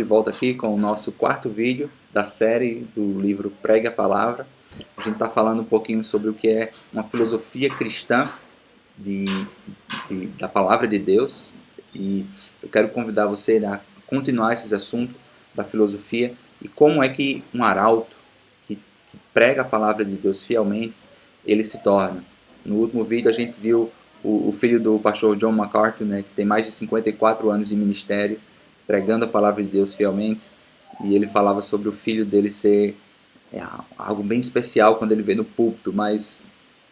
volta aqui com o nosso quarto vídeo da série do livro Pregue a Palavra. A gente está falando um pouquinho sobre o que é uma filosofia cristã da Palavra de Deus. E eu quero convidar você a continuar esses assuntos da filosofia e como é que um arauto que prega a Palavra de Deus fielmente, ele se torna. No último vídeo a gente viu o filho do pastor John MacArthur, né, que tem mais de 54 anos de ministério, pregando a palavra de Deus fielmente, e ele falava sobre o filho dele ser algo bem especial quando ele vê no púlpito, mas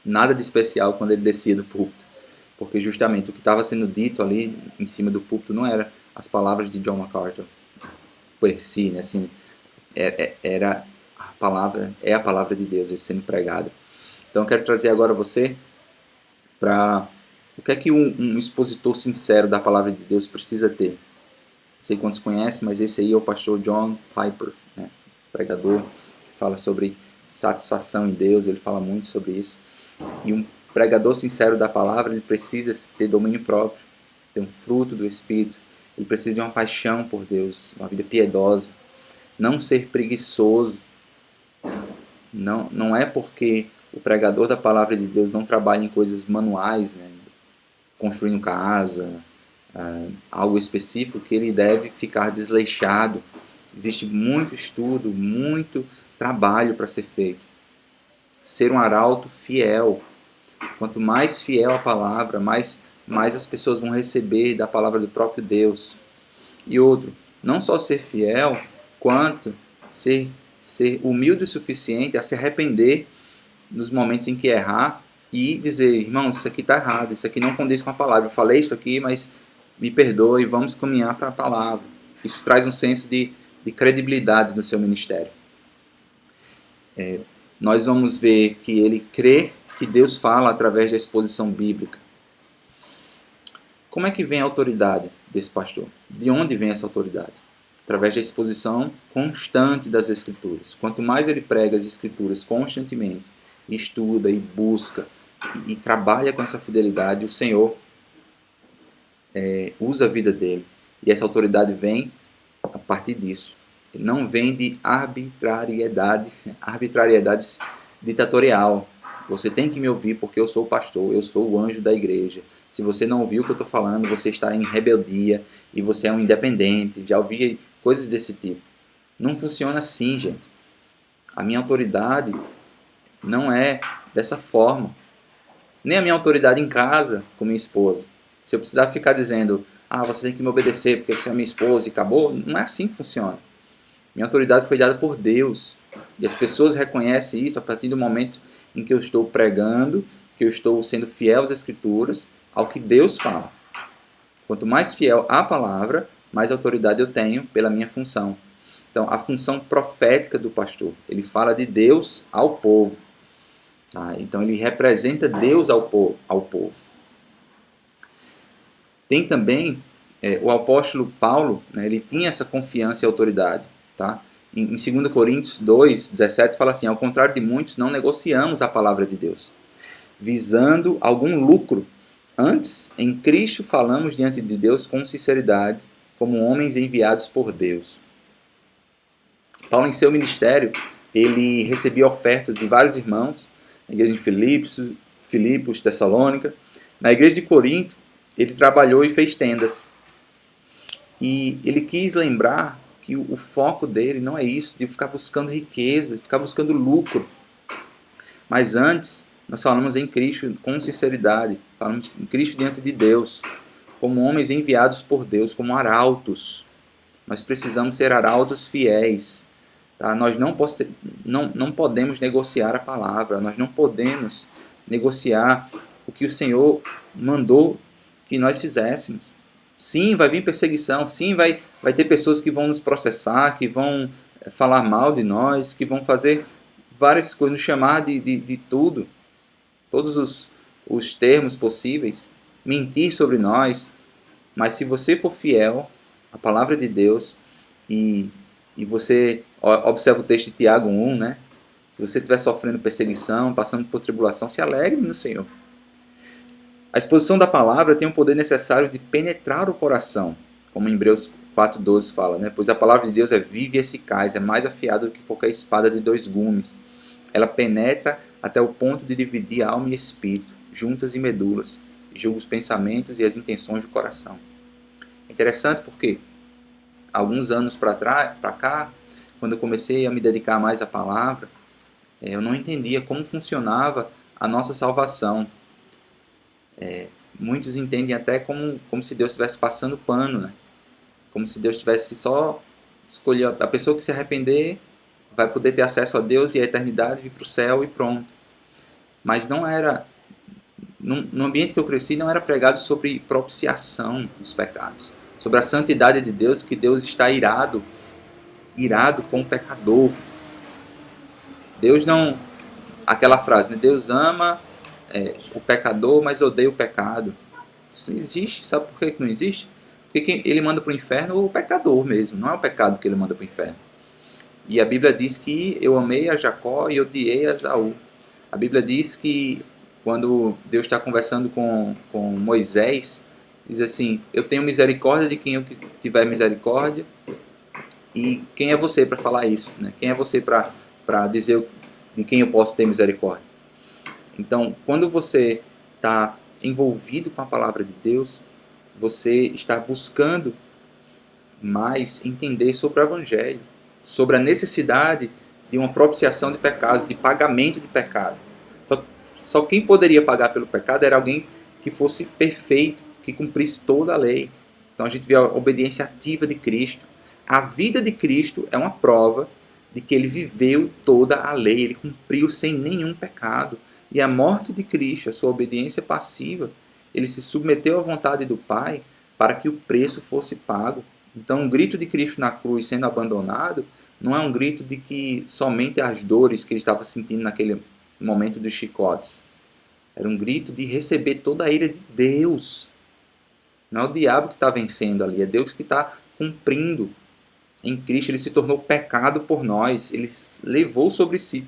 nada de especial quando ele descia do púlpito, porque justamente o que estava sendo dito ali em cima do púlpito não era as palavras de John MacArthur por si, né, assim, era a palavra, é a palavra de Deus sendo pregada. Então eu quero trazer agora você para o que é que um expositor sincero da palavra de Deus precisa ter. Não sei quantos conhecem, mas esse aí é o pastor John Piper, né? Pregador, que fala sobre satisfação em Deus, ele fala muito sobre isso. E um pregador sincero da palavra, ele precisa ter domínio próprio, ter um fruto do Espírito, ele precisa de uma paixão por Deus, uma vida piedosa, não ser preguiçoso. Não é porque o pregador da palavra de Deus não trabalha em coisas manuais, né? Construindo casa, algo específico, que ele deve ficar desleixado. Existe muito estudo, muito trabalho para ser feito. Ser um arauto fiel. Quanto mais fiel a palavra, mais as pessoas vão receber da palavra do próprio Deus. E outro, não só ser fiel, quanto ser humilde o suficiente a se arrepender nos momentos em que errar e dizer, irmão, isso aqui está errado, isso aqui não condiz com a palavra, eu falei isso aqui, mas me perdoe, vamos caminhar para a palavra. Isso traz um senso de credibilidade no seu ministério. Nós vamos ver que ele crê que Deus fala através da exposição bíblica. Como é que vem a autoridade desse pastor? De onde vem essa autoridade? Através da exposição constante das Escrituras. Quanto mais ele prega as Escrituras constantemente, estuda e busca e trabalha com essa fidelidade, o Senhor usa a vida dele. E essa autoridade vem a partir disso. Não vem de arbitrariedade ditatorial. Você tem que me ouvir porque eu sou o pastor, eu sou o anjo da igreja. Se você não ouviu o que eu estou falando, você está em rebeldia e você é um independente. Já ouvi coisas desse tipo. Não funciona assim, gente. A minha autoridade não é dessa forma. Nem a minha autoridade em casa com minha esposa. Se eu precisar ficar dizendo, você tem que me obedecer porque você é minha esposa e acabou, não é assim que funciona. Minha autoridade foi dada por Deus. E as pessoas reconhecem isso a partir do momento em que eu estou pregando, que eu estou sendo fiel às Escrituras, ao que Deus fala. Quanto mais fiel à palavra, mais autoridade eu tenho pela minha função. Então, a função profética do pastor, ele fala de Deus ao povo. Então, ele representa Deus ao povo. Tem também o apóstolo Paulo, né, ele tinha essa confiança e autoridade. Tá? Em 2 Coríntios 2, 17, fala assim, ao contrário de muitos, não negociamos a palavra de Deus, visando algum lucro. Antes, em Cristo falamos diante de Deus com sinceridade, como homens enviados por Deus. Paulo, em seu ministério, ele recebia ofertas de vários irmãos, na igreja de Filipos, Tessalônica. Na igreja de Corinto, ele trabalhou e fez tendas. E ele quis lembrar que o foco dele não é isso, de ficar buscando riqueza, de ficar buscando lucro. Mas antes, nós falamos em Cristo com sinceridade, falamos em Cristo diante de Deus, como homens enviados por Deus, como arautos. Nós precisamos ser arautos fiéis. Tá? Nós não podemos negociar a palavra, nós não podemos negociar o que o Senhor mandou que nós fizéssemos. Sim, vai vir perseguição, sim, vai ter pessoas que vão nos processar, que vão falar mal de nós, que vão fazer várias coisas, nos chamar de tudo, todos os termos possíveis, mentir sobre nós. Mas se você for fiel à palavra de Deus e você observa o texto de Tiago 1, né? Se você estiver sofrendo perseguição, passando por tribulação, se alegre no Senhor. A exposição da palavra tem o poder necessário de penetrar o coração, como em Hebreus 4,12 fala, né? Pois a palavra de Deus é viva e eficaz, é mais afiada do que qualquer espada de 2 gumes. Ela penetra até o ponto de dividir alma e espírito, juntas e medulas, e julga os pensamentos e as intenções do coração. É interessante porque, alguns anos para cá, quando eu comecei a me dedicar mais à palavra, eu não entendia como funcionava a nossa salvação. Muitos entendem até como se Deus estivesse passando pano, né? Como se Deus tivesse só escolhido a pessoa que se arrepender vai poder ter acesso a Deus e a eternidade, vir para o céu e pronto. Mas não era, no ambiente que eu cresci, não era pregado sobre propiciação dos pecados, sobre a santidade de Deus, que Deus está irado com o pecador. Deus não, aquela frase, né? Deus ama o pecador, mas odeia o pecado. Isso não existe. Sabe por que não existe? Porque quem ele manda para o inferno é o pecador mesmo, não é o pecado que ele manda para o inferno. E a Bíblia diz que eu amei a Jacó e odiei a Esaú. A Bíblia diz que quando Deus está conversando com Moisés, diz assim, eu tenho misericórdia de quem eu tiver misericórdia. E quem é você para falar isso? Né? Quem é você para dizer de quem eu posso ter misericórdia? Então, quando você está envolvido com a palavra de Deus, você está buscando mais entender sobre o Evangelho, sobre a necessidade de uma propiciação de pecados, de pagamento de pecado. Só quem poderia pagar pelo pecado era alguém que fosse perfeito, que cumprisse toda a lei. Então a gente vê a obediência ativa de Cristo. A vida de Cristo é uma prova de que ele viveu toda a lei, ele cumpriu sem nenhum pecado. E a morte de Cristo, a sua obediência passiva, ele se submeteu à vontade do Pai para que o preço fosse pago. Então, o grito de Cristo na cruz sendo abandonado não é um grito de que somente as dores que ele estava sentindo naquele momento dos chicotes. Era um grito de receber toda a ira de Deus. Não é o diabo que está vencendo ali, é Deus que está cumprindo. Em Cristo ele se tornou pecado por nós. Ele levou sobre si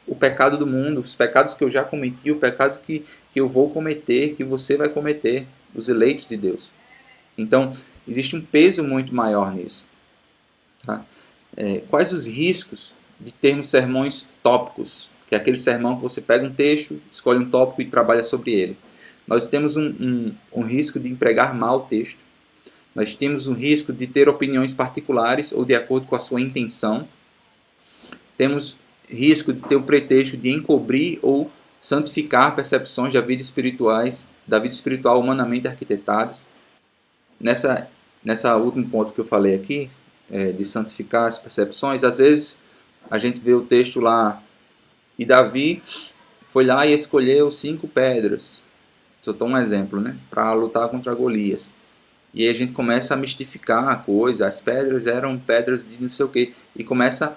o pecado do mundo, os pecados que eu já cometi, o pecado que eu vou cometer, que você vai cometer, os eleitos de Deus. Então, existe um peso muito maior nisso. Tá? Quais os riscos de termos sermões tópicos? Que é aquele sermão que você pega um texto, escolhe um tópico e trabalha sobre ele. Nós temos um risco de empregar mal o texto. Nós temos um risco de ter opiniões particulares ou de acordo com a sua intenção. Temos risco de ter o pretexto de encobrir ou santificar percepções da vida espiritual humanamente arquitetadas. Nessa último ponto que eu falei aqui, de santificar as percepções, às vezes a gente vê o texto lá, e Davi foi lá e escolheu 5 pedras, só estou um exemplo, né, para lutar contra Golias. E aí a gente começa a mistificar a coisa, as pedras eram pedras de não sei o que, e começa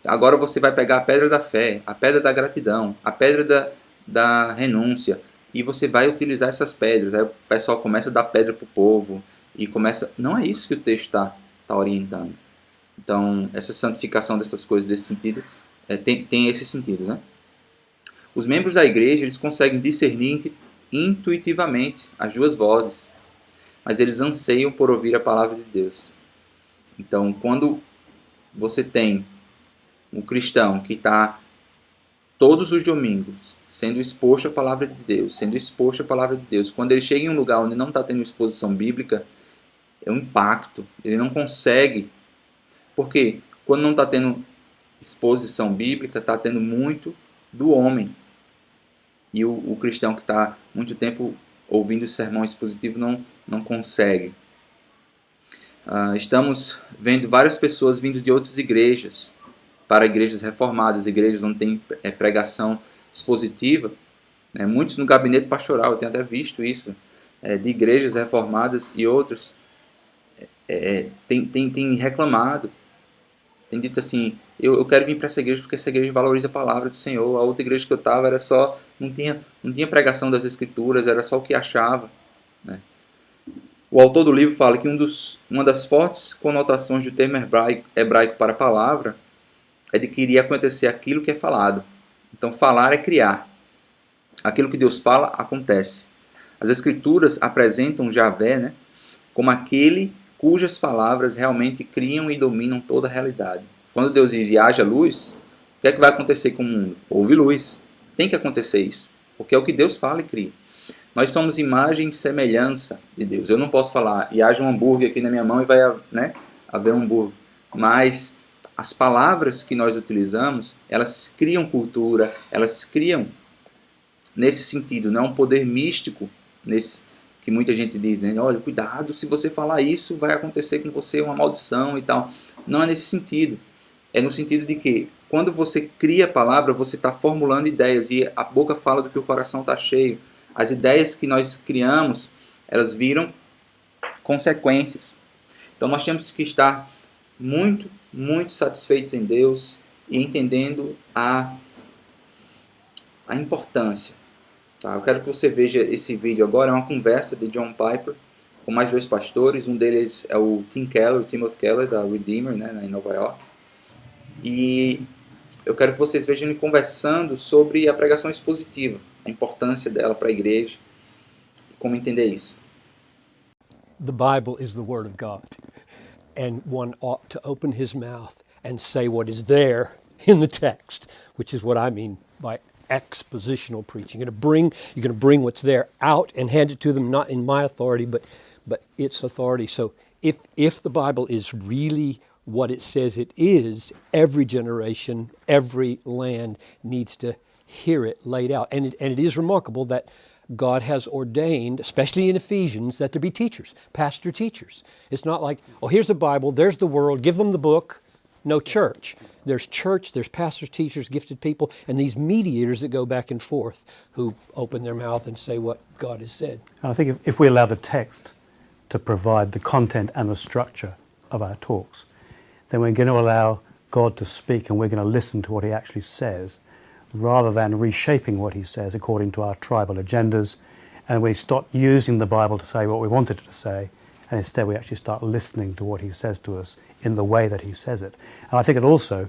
agora você vai pegar a pedra da fé, a pedra da gratidão, a pedra da renúncia, e você vai utilizar essas pedras. Aí o pessoal começa a dar pedra para o povo, e começa... Não é isso que o texto está orientando. Então, essa santificação dessas coisas, desse sentido, tem esse sentido, né? Os membros da igreja, eles conseguem discernir intuitivamente as duas vozes, mas eles anseiam por ouvir a palavra de Deus. Então, quando você tem um cristão que está todos os domingos sendo exposto à palavra de Deus, quando ele chega em um lugar onde não está tendo exposição bíblica, é um impacto. Ele não consegue. Porque quando não está tendo exposição bíblica, está tendo muito do homem. E o cristão que está muito tempo ouvindo o sermão expositivo não consegue. Estamos vendo várias pessoas vindo de outras igrejas para igrejas reformadas, igrejas onde tem pregação expositiva, né? Muitos no gabinete pastoral, eu tenho até visto isso, de igrejas reformadas e outros tem reclamado, tem dito assim, eu quero vir para essa igreja porque essa igreja valoriza a palavra do Senhor. A outra igreja que eu estava era só, não tinha pregação das Escrituras, era só o que achava, né? O autor do livro fala que uma das fortes conotações do termo hebraico para a palavra é de que iria acontecer aquilo que é falado. Então, falar é criar. Aquilo que Deus fala, acontece. As Escrituras apresentam Javé, né, como aquele cujas palavras realmente criam e dominam toda a realidade. Quando Deus diz e haja luz, o que é que vai acontecer com o mundo? Houve luz. Tem que acontecer isso, porque é o que Deus fala e cria. Nós somos imagem e semelhança de Deus. Eu não posso falar e haja um hambúrguer aqui na minha mão e vai, né, haver um hambúrguer. Mas as palavras que nós utilizamos, elas criam cultura, elas criam nesse sentido, não é um poder místico, nesse que muita gente diz, né? Olha, cuidado, se você falar isso, vai acontecer com você uma maldição e tal. Não é nesse sentido. É no sentido de que, quando você cria a palavra, você está formulando ideias, e a boca fala do que o coração está cheio. As ideias que nós criamos, elas viram consequências. Então nós temos que estar muito, muito satisfeitos em Deus e entendendo a importância. Tá? Eu quero que você veja esse vídeo agora, é uma conversa de John Piper com mais 2 pastores. Um deles é o Timothy Keller, da Redeemer, né, em Nova York. E eu quero que vocês vejam ele conversando sobre a pregação expositiva, a importância dela para a igreja, como entender isso. The Bible is the Word of God, and one ought to open his mouth and say what is there in the text, which is what I mean by expositional preaching. You're going to bring what's there out and hand it to them, not in my authority, but its authority. So if the Bible is really what it says it is, every generation, every land needs to hear it laid out. And it is remarkable that God has ordained, especially in Ephesians, that there be teachers, pastor teachers. It's not like, oh, here's the Bible, there's the world, give them the book. No, church. There's church, there's pastors, teachers, gifted people, and these mediators that go back and forth who open their mouth and say what God has said. And I think if we allow the text to provide the content and the structure of our talks, then we're going to allow God to speak, and we're going to listen to what he actually says, rather than reshaping what he says according to our tribal agendas. And we stop using the Bible to say what we wanted it to say, and instead we actually start listening to what he says to us in the way that he says it. And I think it also,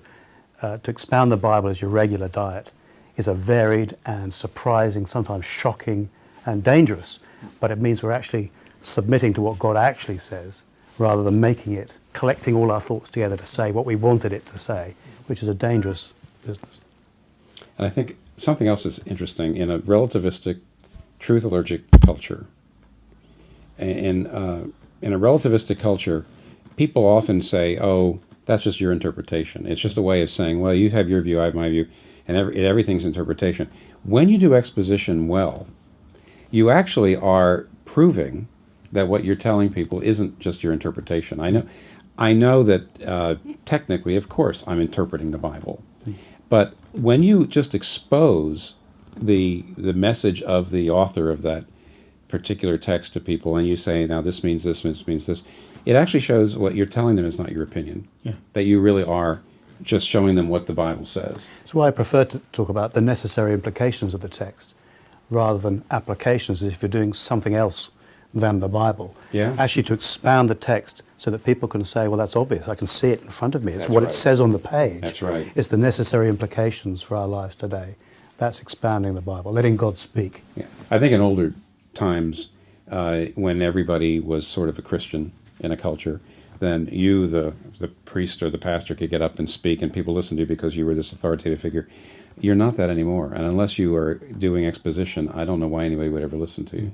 to expound the Bible as your regular diet, is a varied and surprising, sometimes shocking and dangerous, but it means we're actually submitting to what God actually says, rather than making it, collecting all our thoughts together to say what we wanted it to say, which is a dangerous business. And I think something else is interesting in a relativistic, truth-allergic culture. In a relativistic culture, people often say, oh, that's just your interpretation. It's just a way of saying, well, you have your view, I have my view, and everything's interpretation. When you do exposition well, you actually are proving that what you're telling people isn't just your interpretation. I know that technically, of course, I'm interpreting the Bible. But when you just expose the message of the author of that particular text to people, and you say, now this means this means this, it actually shows what you're telling them is not your opinion. Yeah. That you really are just showing them what the Bible says. That's why I prefer to talk about the necessary implications of the text, rather than applications as if you're doing something else than the Bible. Yeah. Actually to expound the text so that people can say, well, that's obvious. I can see it in front of me. It's That's what right. It says on the page. That's right. It's the necessary implications for our lives today. That's expounding the Bible, letting God speak. Yeah. I think in older times, when everybody was sort of a Christian in a culture, then you, the priest or the pastor, could get up and speak, and people listened to you because you were this authoritative figure. You're not that anymore. And unless you are doing exposition, I don't know why anybody would ever listen to you.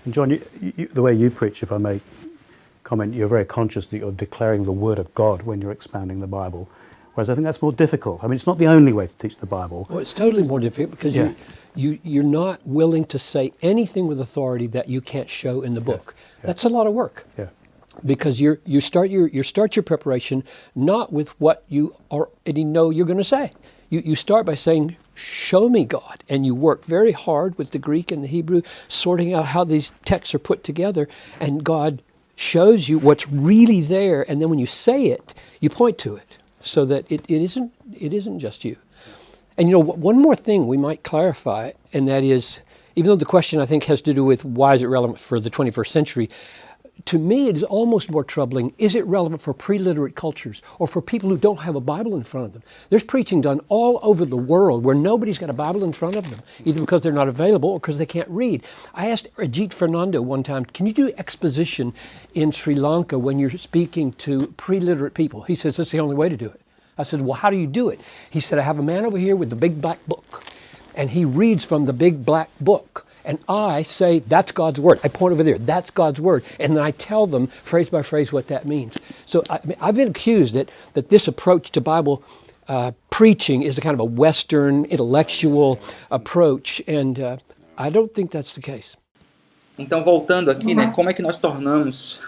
And John, the way you preach, if I may comment, you're very conscious that you're declaring the Word of God when you're expounding the Bible, whereas I think that's more difficult. I mean, it's not the only way to teach the Bible. Well, it's totally more difficult because you're not willing to say anything with authority that you can't show in the book. Yeah. That's a lot of work. Yeah. Because you start your preparation not with what you already know you're going to say. You start by saying, show me God, and you work very hard with the Greek and the Hebrew, sorting out how these texts are put together, and God shows you what's really there, and then when you say it, you point to it, so that it isn't just you. And one more thing we might clarify, and that is, even though the question I think has to do with why is it relevant for the 21st century, to me, it is almost more troubling. Is it relevant for pre-literate cultures or for people who don't have a Bible in front of them? There's preaching done all over the world where nobody's got a Bible in front of them, either because they're not available or because they can't read. I asked Ajit Fernando one time, can you do exposition in Sri Lanka when you're speaking to pre-literate people? He says, that's the only way to do it. I said, well, how do you do it? He said, I have a man over here with the big black book, and he reads from the big black book. And I say, that's God's word. I point over there, that's God's word. And then I tell them phrase by phrase what that means. So I've been accused that this approach to Bible preaching is a kind of a Western intellectual approach. And I don't think that's the case. Então, voltando aqui, né, como é que nós tornamos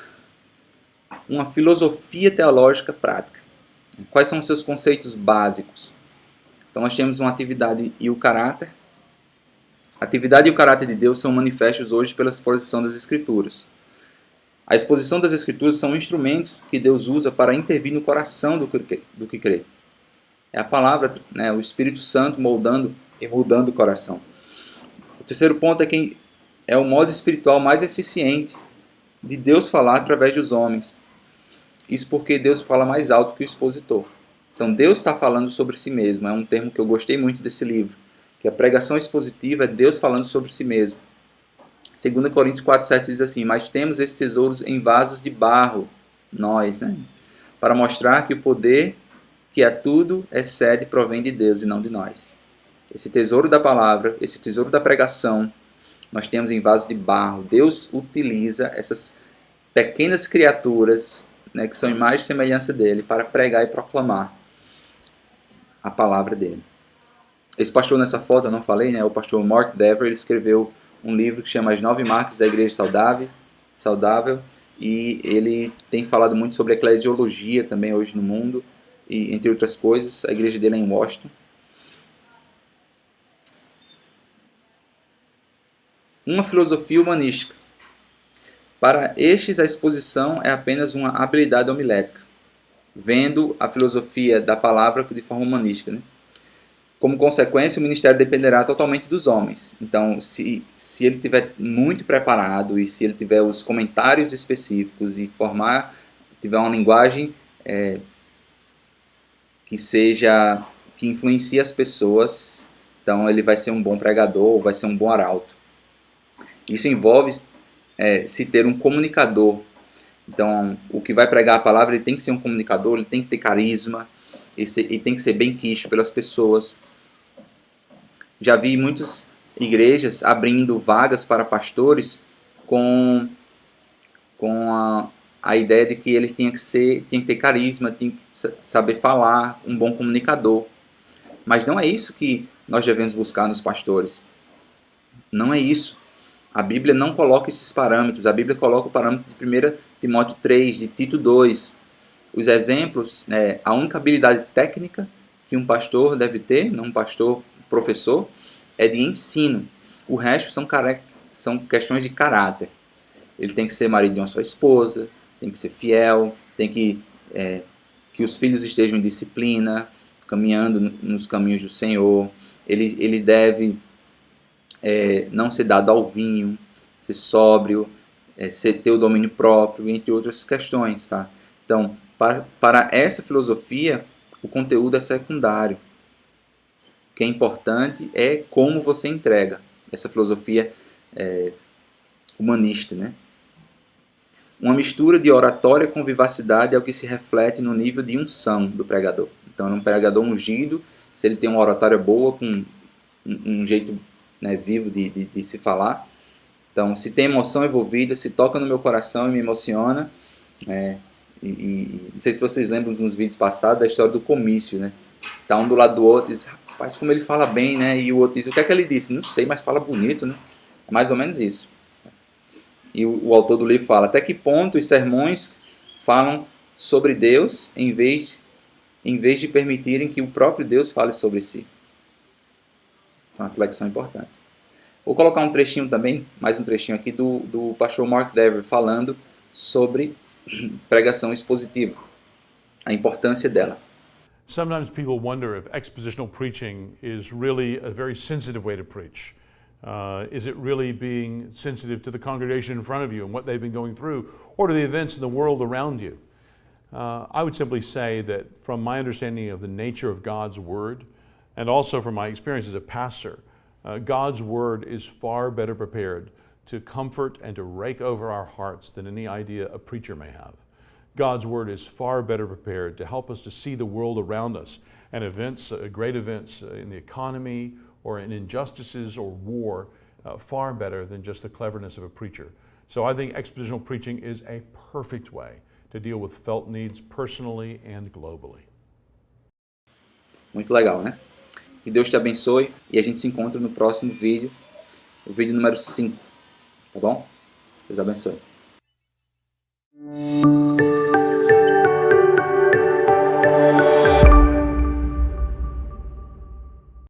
uma filosofia teológica prática? Quais são os seus conceitos básicos? Então, nós temos uma atividade e o caráter. A atividade e o caráter de Deus são manifestos hoje pela exposição das Escrituras. A exposição das Escrituras são instrumentos que Deus usa para intervir no coração do que crê. É a palavra, né, o Espírito Santo moldando e mudando o coração. O terceiro ponto é que é o modo espiritual mais eficiente de Deus falar através dos homens. Isso porque Deus fala mais alto que o expositor. Então Deus está falando sobre si mesmo. É um termo que eu gostei muito desse livro. Que a pregação expositiva é Deus falando sobre si mesmo. 2 Coríntios 4,7 diz assim, mas temos esses tesouros em vasos de barro, nós, né? Para mostrar que o poder que a tudo excede provém de Deus e não de nós. Esse tesouro da palavra, esse tesouro da pregação, nós temos em vasos de barro. Deus utiliza essas pequenas criaturas, né, que são imagem e semelhança dele, para pregar e proclamar a palavra dele. Esse pastor nessa foto, eu não falei, né? O pastor Mark Dever, ele escreveu um livro que chama As 9 Marcas da Igreja Saudável, e ele tem falado muito sobre eclesiologia também hoje no mundo, e entre outras coisas. A igreja dele é em Washington. Uma filosofia humanística. Para estes, a exposição é apenas uma habilidade homilética, vendo a filosofia da palavra de forma humanística, né? Como consequência, o ministério dependerá totalmente dos homens. Então, se ele estiver muito preparado e se ele tiver os comentários específicos e tiver uma linguagem que influencie as pessoas, então ele vai ser um bom pregador, vai ser um bom arauto. Isso envolve se ter um comunicador. Então, o que vai pregar a palavra, ele tem que ser um comunicador, ele tem que ter carisma, ele tem que ser bem quisto pelas pessoas. Já vi muitas igrejas abrindo vagas para pastores com a ideia de que eles têm que ter carisma, têm que saber falar, um bom comunicador. Mas não é isso que nós devemos buscar nos pastores. Não é isso. A Bíblia não coloca esses parâmetros. A Bíblia coloca o parâmetro de 1 Timóteo 3, de Tito 2. Os exemplos, a única habilidade técnica que um pastor deve ter, não um pastor professor, é de ensino. O resto são questões de caráter. Ele tem que ser marido de uma só esposa, tem que ser fiel, tem que os filhos estejam em disciplina, caminhando nos caminhos do Senhor. Ele deve não ser dado ao vinho, ser sóbrio, ter o domínio próprio, entre outras questões. Tá? Então, para essa filosofia, o conteúdo é secundário. O que é importante é como você entrega essa filosofia humanista, né? Uma mistura de oratória com vivacidade é o que se reflete no nível de unção do pregador. Então, um pregador ungido, se ele tem uma oratória boa, com um jeito vivo de se falar. Então, se tem emoção envolvida, se toca no meu coração e me emociona. E não sei se vocês lembram nos vídeos passados da história do comício, né? Tá um do lado do outro e diz, rapaz, como ele fala bem, né? E o outro diz, o que é que ele disse? Não sei, mas fala bonito, né? É mais ou menos isso. E o autor do livro fala, até que ponto os sermões falam sobre Deus em vez de permitirem que o próprio Deus fale sobre si. É uma reflexão importante. Vou colocar um trechinho também, mais um trechinho aqui do pastor Mark Dever falando sobre pregação expositiva, a importância dela. Sometimes people wonder if expositional preaching is really a very sensitive way to preach. Is it really being sensitive to the congregation in front of you and what they've been going through, or to the events in the world around you? I would simply say that from my understanding of the nature of God's Word, and also from my experience as a pastor, God's Word is far better prepared to comfort and to rake over our hearts than any idea a preacher may have. God's Word is far better prepared to help us to see the world around us and events, great events in the economy or in injustices or war, far better than just the cleverness of a preacher. So I think expositional preaching is a perfect way to deal with felt needs personally and globally. Muito legal, né? Que Deus te abençoe e a gente se encontra no próximo vídeo, o vídeo número 5, tá bom? Deus abençoe.